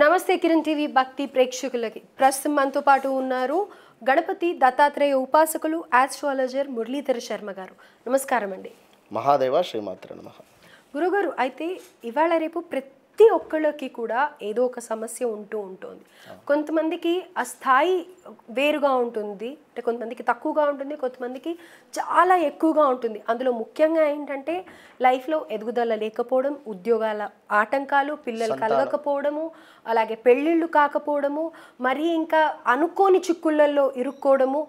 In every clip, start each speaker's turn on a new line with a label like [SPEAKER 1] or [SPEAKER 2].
[SPEAKER 1] నమస్తే కిరణ్ టీవీ భక్తి ప్రేక్షకులకి ప్రస్తుతం మనతో పాటు ఉన్నారు గణపతి దత్తాత్రేయ ఉపాసకులు ఆస్ట్రాలజర్ మురళీధర శర్మ గారు. నమస్కారం అండి.
[SPEAKER 2] మహాదేవ శ్రీమాత్ర నమః.
[SPEAKER 1] గురుగారు, అయితే ఇవాళ రేపు ప్రతి ఒక్కళ్ళకి కూడా ఏదో ఒక సమస్య ఉంటుంది. కొంతమందికి ఆ స్థాయి వేరుగా ఉంటుంది, అంటే కొంతమందికి తక్కువగా ఉంటుంది, కొంతమందికి చాలా ఎక్కువగా ఉంటుంది. అందులో ముఖ్యంగా ఏంటంటే లైఫ్లో ఎదుగుదల లేకపోవడం, ఉద్యోగాల ఆటంకాలు, పిల్లలు కలగకపోవడము, అలాగే పెళ్ళిళ్ళు కాకపోవడము, మరి ఇంకా అనుకోని చిక్కుళ్ళల్లో ఇరుక్కోవడము,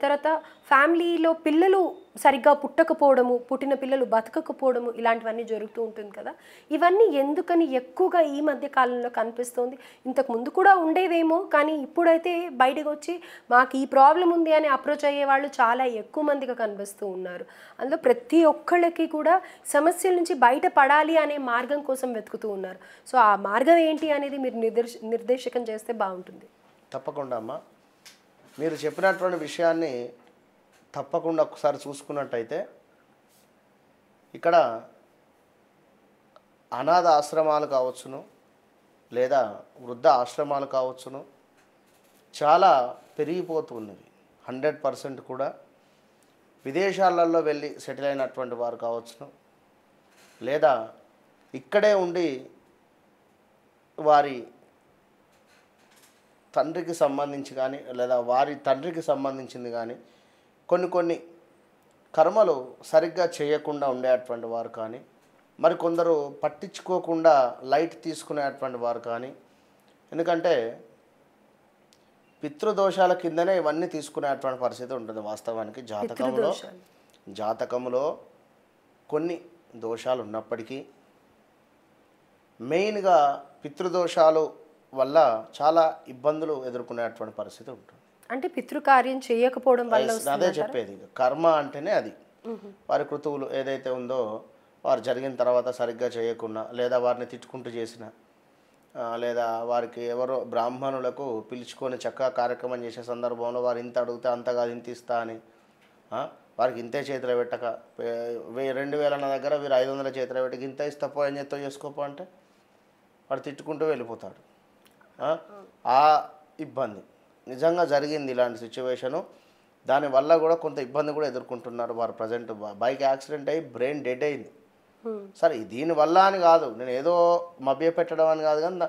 [SPEAKER 1] తర్వాత ఫ్యామిలీలో పిల్లలు సరిగ్గా పుట్టకపోవడము, పుట్టిన పిల్లలు బతకకపోవడము, ఇలాంటివన్నీ జరుగుతూ ఉంటుంది కదా. ఇవన్నీ ఎందుకని ఎక్కువగా ఈ మధ్య కాలంలో కనిపిస్తుంది? ఇంతకు ముందు కూడా ఉండేవేమో, కానీ ఇప్పుడైతే బయటకు వచ్చి మాకు ఈ ప్రాబ్లం ఉంది అని అప్రోచ్ అయ్యే వాళ్ళు చాలా ఎక్కువ మందిగా కనిపిస్తూ ఉన్నారు. అందులో ప్రతి ఒక్కళ్ళకి కూడా సమస్యల నుంచి బయటపడాలి అనే మార్గం కోసం వెతుకుతూ ఉన్నారు. సో ఆ మార్గం ఏంటి అనేది మీరు నిర్దేశకం చేస్తే బాగుంటుంది.
[SPEAKER 2] తప్పకుండా అమ్మా, మీరు చెప్పినటువంటి విషయాన్ని తప్పకుండా ఒకసారి చూసుకున్నట్టయితే ఇక్కడ అనాథ ఆశ్రమాలు కావచ్చును, లేదా వృద్ధ ఆశ్రమాలు కావచ్చును, చాలా పెరిగిపోతున్నవి. 100% కూడా విదేశాలలో వెళ్ళి సెటిల్ అయినటువంటి వారు కావచ్చును, లేదా ఇక్కడే ఉండి వారి తండ్రికి సంబంధించి కానీ, లేదా వారి తండ్రికి సంబంధించింది కానీ కొన్ని కర్మలు సరిగ్గా చేయకుండా ఉండేటువంటి వారు కానీ, మరి కొందరు పట్టించుకోకుండా లైట్ తీసుకునేటువంటి వారు కానీ, ఎందుకంటే పితృదోషాల కిందనే ఇవన్నీ తీసుకునేటువంటి పరిస్థితి ఉంటుంది. వాస్తవానికి జాతకంలో కొన్ని దోషాలు ఉన్నప్పటికీ మెయిన్గా పితృదోషాలు వల్ల చాలా ఇబ్బందులు ఎదుర్కొనేటువంటి పరిస్థితి ఉంటుంది.
[SPEAKER 1] అంటే పితృకార్యం చేయకపోవడం వల్ల
[SPEAKER 2] అదే చెప్పేది. కర్మ అంటేనే అది. వారి కృతువులు ఏదైతే ఉందో వారు జరిగిన తర్వాత సరిగ్గా చేయకుండా, లేదా వారిని తిట్టుకుంటూ చేసిన, లేదా వారికి ఎవరో బ్రాహ్మణులకు పిలుచుకొని చక్కగా కార్యక్రమం చేసే సందర్భంలో వారు ఇంత అడిగితే అంతగా ఇంత ఇస్తా అని వారికి ఇంతే చేతిలో పెట్టక 2000 నా దగ్గర వీరు 500 చేతిలో పెట్టి ఇంత ఇస్తపో ఏం చేస్తో చేసుకోపో అంటే వాడు తిట్టుకుంటూ వెళ్ళిపోతాడు. ఆ ఇబ్బంది నిజంగా జరిగింది ఇలాంటి సిచ్యువేషను. దానివల్ల కూడా కొంత ఇబ్బంది కూడా ఎదుర్కొంటున్నారు వారు. ప్రజెంట్ బైక్ యాక్సిడెంట్ అయ్యి బ్రెయిన్ డెడ్ అయింది. సరే దీనివల్ల అని కాదు, నేను ఏదో మభ్య పెట్టడం అని కాదు, కానీ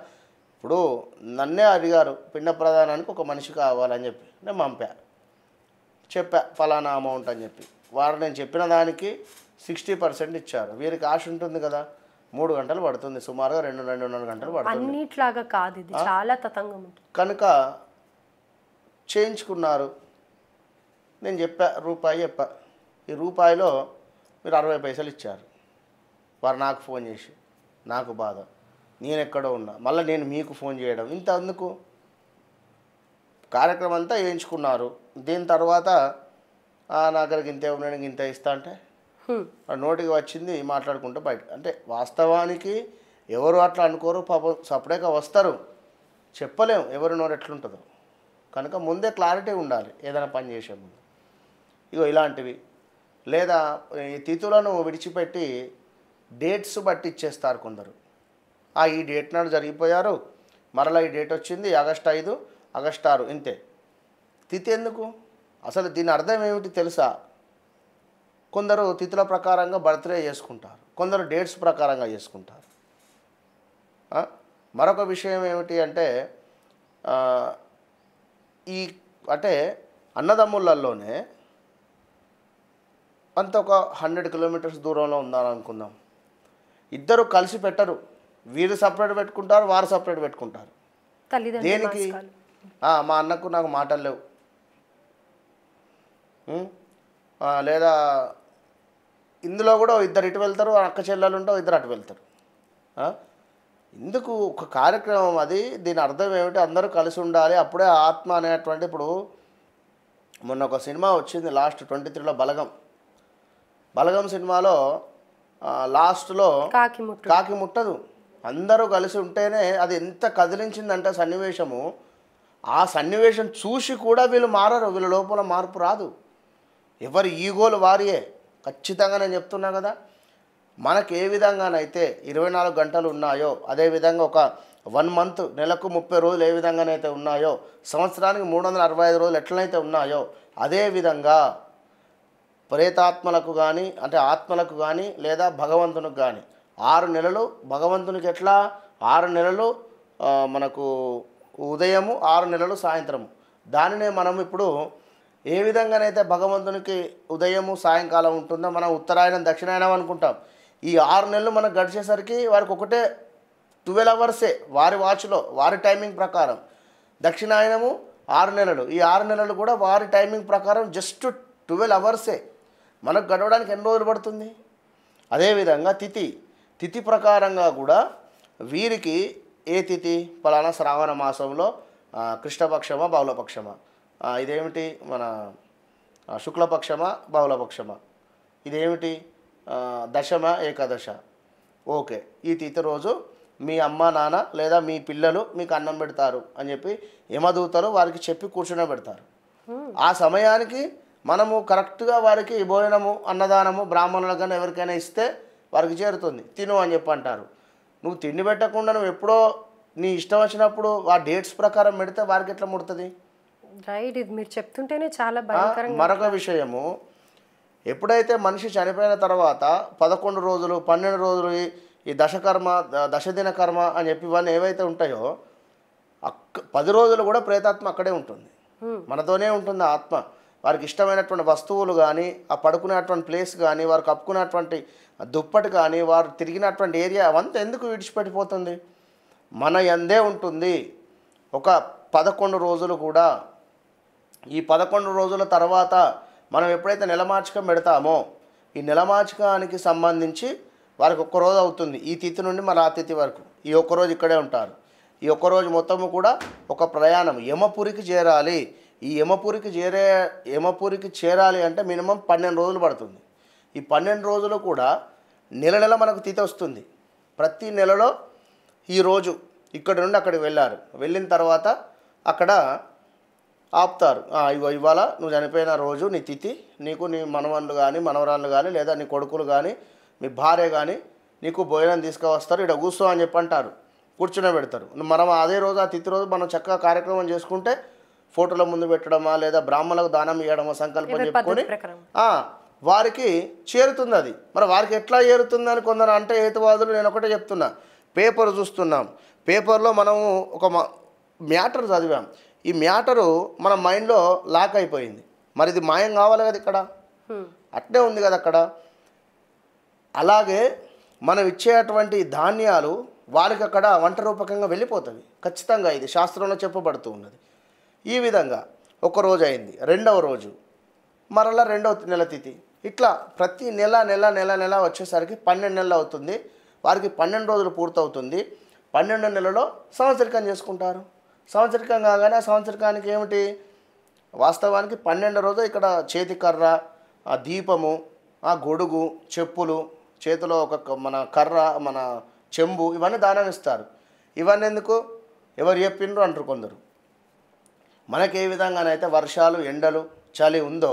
[SPEAKER 2] ఇప్పుడు నన్నే అడిగారు పిండ ప్రదానానికి ఒక మనిషి కావాలని చెప్పి నేను చెప్పా ఫలానా అమౌంట్ అని చెప్పి. వారు నేను చెప్పిన దానికి 60% ఇచ్చారు. వీరికి ఆశ ఉంటుంది కదా, 3 గంటలు పడుతుంది, సుమారుగా 2-2.5 గంటలు పడుతుంది.
[SPEAKER 1] అన్నిట్లాగా కాదు, ఇది చాలా తతంగం ఉంటుంది
[SPEAKER 2] కనుక చేయించుకున్నారు. నేను రూపాయి చెప్పా. ఈ రూపాయిలో మీరు 60 పైసలు ఇచ్చారు. వారు నాకు ఫోన్ చేసి నాకు బాధ, నేను ఎక్కడో ఉన్నా, మళ్ళీ నేను మీకు ఫోన్ చేయడం, ఇంత అందుకు కార్యక్రమం అంతా వేయించుకున్నారు. దీని తర్వాత నా దగ్గరికి ఇంతే ఉన్నాడు, ఇంత ఇస్తా అంటే నోటికి వచ్చింది మాట్లాడుకుంటూ బయట. అంటే వాస్తవానికి ఎవరు అట్లా అనుకోరు, పాపం సపరేట్గా వస్తారు, చెప్పలేము ఎవరి నోరు ఎట్లుంటుందో. కనుక ముందే క్లారిటీ ఉండాలి ఏదైనా పని చేసే ముందు. ఇగో ఇలాంటివి, లేదా ఈ తిథులను విడిచిపెట్టి డేట్స్ బట్టి ఇచ్చేస్తారు కొందరు. ఈ డేట్ నాడు జరిగిపోయారు, మరలా ఈ డేట్ వచ్చింది ఆగస్టు 5, ఆగస్టు 6, ఇంతే. తిథి ఎందుకు అసలు? దీని అర్థం ఏమిటి తెలుసా? కొందరు తిథుల ప్రకారంగా బర్త్డే చేసుకుంటారు, కొందరు డేట్స్ ప్రకారంగా చేసుకుంటారు. మరొక విషయం ఏమిటి అంటే అంటే అన్నదమ్ములలోనే అంత ఒక 100 కిలోమీటర్స్ దూరంలో ఉందని అనుకుందాం. ఇద్దరు కలిసి పెట్టరు, వీరు సపరేట్ పెట్టుకుంటారు, వారు సపరేట్ పెట్టుకుంటారు. దేనికి? మా అన్నకు నాకు మాటలు లేవు, లేదా ఇందులో కూడా ఇద్దరు ఇటు వెళ్తారు, అక్క చెల్లెలు ఉంటావు, ఇద్దరు అటు వెళ్తారు. ఎందుకు? ఒక కార్యక్రమం అది. దీని అర్థం ఏమిటి? అందరూ కలిసి ఉండాలి, అప్పుడే ఆత్మ అనేటువంటి. ఇప్పుడు మొన్న ఒక సినిమా వచ్చింది లాస్ట్ 23లో, బలగం సినిమాలో లాస్ట్లో కాకి ముట్టదు, అందరూ కలిసి ఉంటేనే అది ఎంత కదిలించిందంటే సన్నివేశము. ఆ సన్నివేశం చూసి కూడా వీళ్ళు మారరు, వీళ్ళ లోపల మార్పు రాదు. ఎవరి ఈగోలు వారియే. ఖచ్చితంగా నేను చెప్తున్నా కదా. మనకు ఏ విధంగానైతే 24 గంటలు ఉన్నాయో అదేవిధంగా ఒక 1 మంత్ నెలకు 30 రోజులు ఏ విధంగానైతే ఉన్నాయో, సంవత్సరానికి 365 రోజులు ఎట్లనైతే ఉన్నాయో, అదేవిధంగా ప్రేతాత్మలకు కానీ అంటే ఆత్మలకు కానీ లేదా భగవంతునికి కానీ 6 నెలలు భగవంతునికి ఎట్లా 6 నెలలు మనకు ఉదయము 6 నెలలు సాయంత్రము. దానినే మనం ఇప్పుడు ఏ విధంగానైతే భగవంతునికి ఉదయము సాయంకాలం ఉంటుందో మనం ఉత్తరాయణం దక్షిణాయనం అనుకుంటాం. ఈ 6 నెలలు మనకు గడిచేసరికి వారికి ఒకటే 12 అవర్సే వారి వాచ్లో వారి టైమింగ్ ప్రకారం. దక్షిణాయనము 6 నెలలు, ఈ 6 నెలలు కూడా వారి టైమింగ్ ప్రకారం జస్ట్ 12 అవర్సే. మనకు గడవడానికి ఎన్ని రోజులు పడుతుంది? అదేవిధంగా తిథి ప్రకారంగా కూడా వీరికి ఏ తిథి పలానా శ్రావణ మాసంలో కృష్ణపక్షమా బహుళపక్షమా, ఇదేమిటి మన శుక్లపక్షమా బహుళపక్షమా, ఇదేమిటి దశమ ఏకాదశ. ఓకే, ఈ తిథి రోజు మీ అమ్మ నాన్న లేదా మీ పిల్లలు మీకు అన్నం పెడతారు అని చెప్పి యమదూతలు వారికి చెప్పి కూర్చునే పెడతారు. ఆ సమయానికి మనము కరెక్ట్గా వారికి భోజనము అన్నదానము బ్రాహ్మణులకు కానీ ఎవరికైనా ఇస్తే వారికి చేరుతుంది. తిను అని చెప్పి అంటారు. నువ్వు తిండి పెట్టకుండా నువ్వు ఎప్పుడో నీ ఇష్టం వచ్చినప్పుడు ఆ డేట్స్ ప్రకారం పెడితే వారికి ఎట్లా ముడుతుంది?
[SPEAKER 1] రైట్, ఇది మీరు చెప్తుంటేనే చాలా భయంకరంగా.
[SPEAKER 2] మరొక విషయము, ఎప్పుడైతే మనిషి చనిపోయిన తర్వాత 11 రోజులు 12 రోజులు ఈ దశకర్మ దశదిన కర్మ అని చెప్పి ఇవన్నీ ఏవైతే ఉంటాయో 10 రోజులు కూడా ప్రేతాత్మ అక్కడే ఉంటుంది, మనతోనే ఉంటుంది ఆ ఆత్మ. వారికి ఇష్టమైనటువంటి వస్తువులు కానీ ఆ పడుకునేటువంటి ప్లేస్ కానీ వారు కప్పుకునేటువంటి దుప్పటి కానీ వారు తిరిగినటువంటి ఏరియా అవంతా ఎందుకు విడిచిపెట్టిపోతుంది? మన యందే ఉంటుంది. ఒక 11 రోజులు కూడా ఈ 11 రోజుల తర్వాత మనం ఎప్పుడైతే నెలమాచకం పెడతామో ఈ నెలమాచకానికి సంబంధించి వారికి ఒక్కరోజు అవుతుంది. ఈ తిథి నుండి మన ఆ తిథి వరకు ఈ ఒక్కరోజు ఇక్కడే ఉంటారు. ఈ ఒక్కరోజు మొత్తము కూడా ఒక ప్రయాణం యమపురికి చేరాలి. ఈ యమపురికి చేరాలి అంటే మినిమం 12 రోజులు పడుతుంది. ఈ 12 రోజులు కూడా నెల మనకు తిథి వస్తుంది. ప్రతి నెలలో ఈ రోజు ఇక్కడి నుండి అక్కడికి వెళ్ళిన తర్వాత అక్కడ ఆపుతారు. ఇవాళ నువ్వు చనిపోయిన రోజు నీ తిథి, నీకు నీ మనవళ్ళు కానీ మనవరాళ్ళు కానీ లేదా నీ కొడుకులు కానీ మీ భార్య కానీ నీకు భోజనం తీసుకువస్తారు, ఇక్కడ కూర్చో అని చెప్పి అంటారు, కూర్చునే పెడతారు. మనం అదే రోజు ఆ తిథి రోజు మనం చక్కగా కార్యక్రమం చేసుకుంటే ఫోటోల ముందు పెట్టడమా లేదా బ్రాహ్మణులకు దానం ఇవ్వడమా సంకల్పం చెప్పుకొని వారికి చేరుతుంది. అది మరి వారికి ఎట్లా చేరుతుంది అని కొందరు అంటే హేతువాదులు. నేను ఒకటే చెప్తున్నా, పేపర్ చూస్తున్నాం, పేపర్లో మనము ఒక మ్యాటర్ చదివాం, ఈ మ్యాటరు మన మైండ్లో లాక్ అయిపోయింది. మరి ఇది మాయం కావాలి కదా, ఇక్కడ అట్నే ఉంది కదా అక్కడ. అలాగే మనం ఇచ్చేటువంటి ధాన్యాలు వారికి అక్కడ వంట రూపకంగా వెళ్ళిపోతుంది ఖచ్చితంగా. ఇది శాస్త్రంలో చెప్పబడుతూ ఉన్నది. ఈ విధంగా ఒక రోజు అయింది, రెండవ రోజు మరలా రెండవ నెల తిథి, ఇట్లా ప్రతి నెల వచ్చేసరికి 12 నెలలు అవుతుంది. వారికి 12 రోజులు పూర్తవుతుంది. 12 నెలలో సంవత్సరికం చేసుకుంటారు. సంవత్సరికం కాగానే ఆ సంవత్సరికానికి ఏమిటి వాస్తవానికి 12 రోజు ఇక్కడ చేతి కర్ర, ఆ దీపము, ఆ గొడుగు, చెప్పులు, చేతిలో ఒక మన కర్ర, మన చెంబు ఇవన్నీ దానం ఇస్తారు. ఇవన్నీ ఎందుకు ఎవరు చెప్పిండ్రు అంటారు కొందరు. మనకి ఏ విధంగానైతే వర్షాలు ఎండలు చలి ఉందో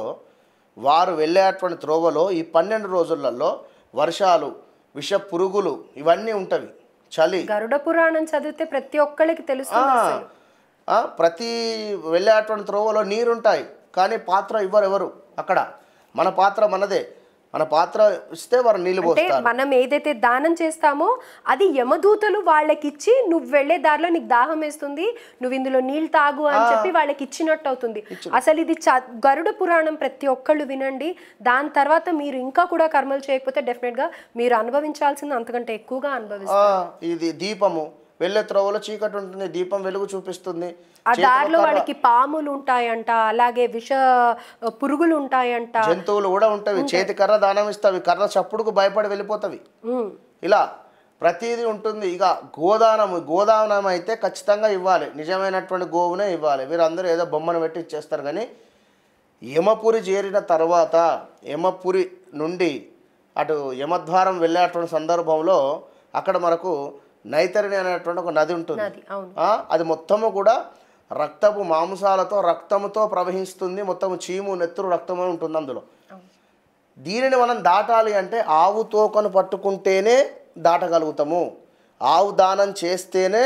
[SPEAKER 2] వారు వెళ్ళేటువంటి త్రోవలో ఈ 12 రోజులలో వర్షాలు విష పురుగులు ఇవన్నీ ఉంటవి. చలి
[SPEAKER 1] గరుడ పురాణం చదివితే ప్రతి ఒక్కరికి తెలుస్తుంది.
[SPEAKER 2] ప్రతి వెళ్ళేటువంటి త్రోవలో నీరుంటాయి కానీ పాత్ర ఎవరు అక్కడ. మన పాత్ర మనదే, మన పాత్ర ఇస్తే వారు నీళ్ళు పోస్తారు.
[SPEAKER 1] మనం ఏదైతే దానం చేస్తామో అది యమదూతలు వాళ్ళకి ఇచ్చి నువ్వు వెళ్లే దారిలో నీకు దాహం వేస్తుంది, నువ్వు ఇందులో నీళ్ళు తాగు అని చెప్పి వాళ్ళకి ఇచ్చినట్టు అవుతుంది. అసలు ఇది గరుడ పురాణం ప్రతి ఒక్కళ్ళు వినండి. దాని తర్వాత మీరు ఇంకా కూడా కర్మలు చేయకపోతే డెఫినెట్ గా మీరు అనుభవించాల్సింది అంతకంటే ఎక్కువగా అనుభవిస్తారు.
[SPEAKER 2] ఇది దీపము వెళ్ళే త్రోవలో చీకటి ఉంటుంది, దీపం వెలుగు చూపిస్తుంది.
[SPEAKER 1] ఆ దారిలో వాళ్ళకి పాములు ఉంటాయంట, అలాగే విష పురుగులు ఉంటాయంట,
[SPEAKER 2] జంతువులు కూడా ఉంటవి. చేతి కర్ర దానం ఇస్తావి, కర్ర చప్పుడుకు భయపడి వెళ్ళిపోతావి. ఇలా ప్రతిదీ ఉంటుంది. ఇక గోదానం అయితే ఖచ్చితంగా ఇవ్వాలి, నిజమైనటువంటి గోవునే ఇవ్వాలి. వీరందరూ ఏదో బొమ్మను పెట్టి ఇచ్చేస్తారు. కానీ యమపురి చేరిన తర్వాత యమపురి నుండి అటు యమద్వారం వెళ్ళేటువంటి సందర్భంలో అక్కడ మనకు నైతరిణి అనేటువంటి ఒక నది ఉంటుంది. అది మొత్తము కూడా రక్తపు మాంసాలతో రక్తముతో ప్రవహిస్తుంది. మొత్తము చీము నెత్తురు రక్తమే ఉంటుంది అందులో. దీనిని మనం దాటాలి అంటే ఆవు తోకను పట్టుకుంటేనే దాటగలుగుతాము. ఆవు దానం చేస్తేనే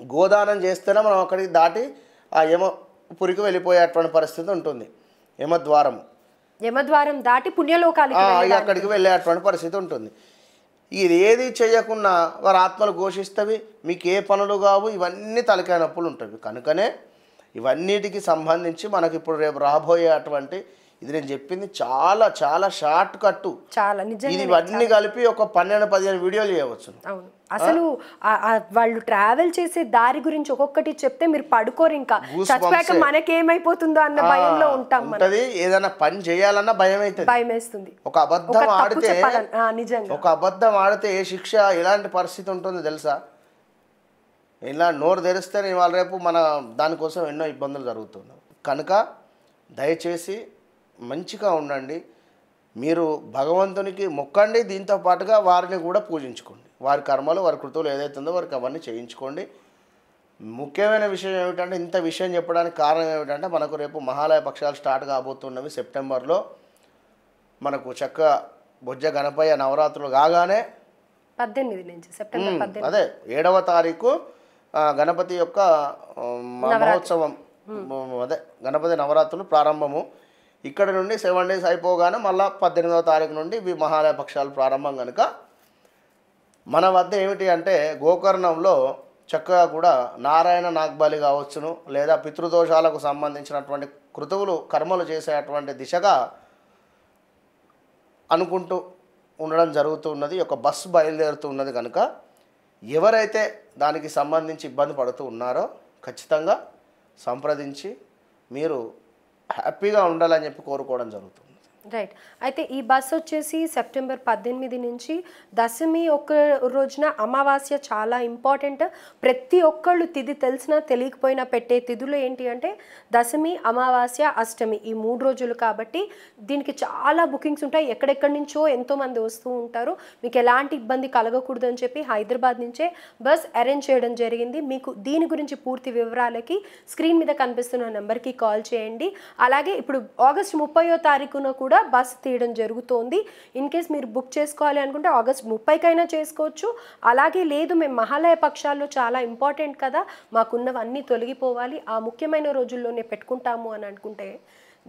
[SPEAKER 2] గోదానం చేస్తేనే మనం అక్కడికి దాటి ఆ యమపురికి వెళ్ళిపోయేటువంటి పరిస్థితి ఉంటుంది.
[SPEAKER 1] యమద్వారం దాటి పుణ్యలోకాలకి
[SPEAKER 2] ఇక అక్కడికి వెళ్ళేటువంటి పరిస్థితి ఉంటుంది. ఇది ఏది చేయకుండా వారి ఆత్మలు ఘోషిస్తవి, మీకు ఏ పనులు కావు, ఇవన్నీ తలకాయ నొప్పులు ఉంటుంది. కనుకనే ఇవన్నిటికి సంబంధించి మనకి ఇప్పుడు రేపు రాబోయేటువంటి ఇది నేను చెప్పింది చాలా చాలా షార్ట్ కట్టు.
[SPEAKER 1] చాలా నిజంగా
[SPEAKER 2] ఇది ఇవన్నీ కలిపి ఒక 12-15 వీడియోలు చేయవచ్చు.
[SPEAKER 1] అవును, అసలు వాళ్ళు ట్రావెల్ చేసే దారి గురించి ఒక్కొక్కటి చెప్తే మీరు పడుకోరు, ఇంకా చచ్చిపోయాక మనకేమైపోతుందో అన్న భయంలో ఉంటాం.
[SPEAKER 2] ఉంటది ఏదైనా పని చేయాలన్నా భయం అవుతుంది,
[SPEAKER 1] భయం వేస్తుంది.
[SPEAKER 2] ఒక అబద్ధం ఆడితే
[SPEAKER 1] నిజంగా
[SPEAKER 2] ఒక అబద్ధం ఆడితే ఏ శిక్ష ఎలాంటి పరిస్థితి ఉంటుందో తెలుసా? ఇలా నోరు తెరిస్తేనే ఇవాళ రేపు మన దానికోసం ఎన్నో ఇబ్బందులు జరుగుతున్నాయి. కనుక దయచేసి మంచిగా ఉండండి, మీరు భగవంతునికి మొక్కండి, దీంతో పాటుగా వారిని కూడా పూజించుకోండి. వారి కర్మలు వారి కృతులు ఏదైతే ఉందో వారికి అవన్నీ చేయించుకోండి. ముఖ్యమైన విషయం ఏమిటంటే, ఇంత విషయం చెప్పడానికి కారణం ఏమిటంటే, మనకు రేపు మహాలయ పక్షాలు స్టార్ట్ కాబోతున్నవి సెప్టెంబర్లో. మనకు చక్కగా బొజ్జ గణపయ్య నవరాత్రులు కాగానే
[SPEAKER 1] 18 నుంచి సెప్టెంబర్ 18
[SPEAKER 2] అదే 7వ తారీఖు గణపతి యొక్క మహోత్సవం, అదే గణపతి నవరాత్రులు ప్రారంభము. ఇక్కడ నుండి 7 days అయిపోగానే మళ్ళీ 18వ తారీఖు నుండి ఇవి మహాలయ పక్షాలు ప్రారంభం. కనుక మన వద్ద ఏమిటి అంటే గోకర్ణంలో చక్కగా కూడా నారాయణ నాగ్బలి కావచ్చును, లేదా పితృదోషాలకు సంబంధించినటువంటి కృతువులు కర్మలు చేసేటువంటి దిశగా అనుకుంటూ ఉండడం జరుగుతున్నది. ఒక బస్సు బయలుదేరుతూ ఉన్నది. కనుక ఎవరైతే దానికి సంబంధించి ఇబ్బంది పడుతూ ఉన్నారో ఖచ్చితంగా సంప్రదించి మీరు హ్యాపీగా ఉండాలని చెప్పి కోరుకోవడం జరుగుతుంది.
[SPEAKER 1] రైట్. అయితే ఈ బస్ వచ్చేసి సెప్టెంబర్ 18 నుంచి దశమి ఒక్క రోజున అమావాస్య చాలా ఇంపార్టెంట్. ప్రతి ఒక్కళ్ళు తిథి తెలిసినా తెలియకపోయినా పెట్టే తిథులు ఏంటి అంటే దశమి, అమావాస్య, అష్టమి, ఈ 3 రోజులు. కాబట్టి దీనికి చాలా బుకింగ్స్ ఉంటాయి. ఎక్కడెక్కడి నుంచో ఎంతోమంది వస్తూ ఉంటారు. మీకు ఎలాంటి ఇబ్బంది కలగకూడదు అని చెప్పి హైదరాబాద్ నుంచే బస్ అరేంజ్ చేయడం జరిగింది. మీకు దీని గురించి పూర్తి వివరాలకి స్క్రీన్ మీద కనిపిస్తున్న నెంబర్కి కాల్ చేయండి. అలాగే ఇప్పుడు ఆగస్టు 30వ తారీఖున కూడా బస్ తీయడం జరుగుతోంది. ఇన్ కేస్ మీరు బుక్ చేసుకోవాలి అనుకుంటే ఆగస్ట్ 30కైనా చేసుకోవచ్చు. అలాగే లేదు మేము మహాలయ పక్షాల్లో చాలా ఇంపార్టెంట్ కదా, మాకున్నవన్నీ తొలగిపోవాలి, ఆ ముఖ్యమైన రోజుల్లోనే పెట్టుకుంటాము అని అనుకుంటే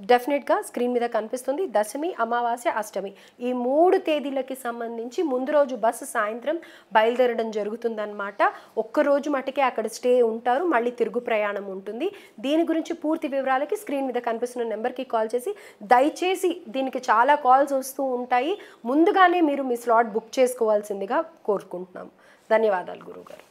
[SPEAKER 1] డెఫినెట్గా స్క్రీన్ మీద కనిపిస్తుంది దశమి, అమావాస్య, అష్టమి, ఈ 3 తేదీలకి సంబంధించి ముందు రోజు బస్సు సాయంత్రం బయలుదేరడం జరుగుతుందన్నమాట. ఒక్కరోజు మటుకే అక్కడ స్టే ఉంటారు, మళ్ళీ తిరుగు ప్రయాణం ఉంటుంది. దీని గురించి పూర్తి వివరాలకి స్క్రీన్ మీద కనిపిస్తున్న నెంబర్కి కాల్ చేసి దయచేసి, దీనికి చాలా కాల్స్ వస్తూ ఉంటాయి, ముందుగానే మీరు మీ స్లాట్ బుక్ చేసుకోవాల్సిందిగా కోరుకుంటున్నాము. ధన్యవాదాలు గురువుగారు.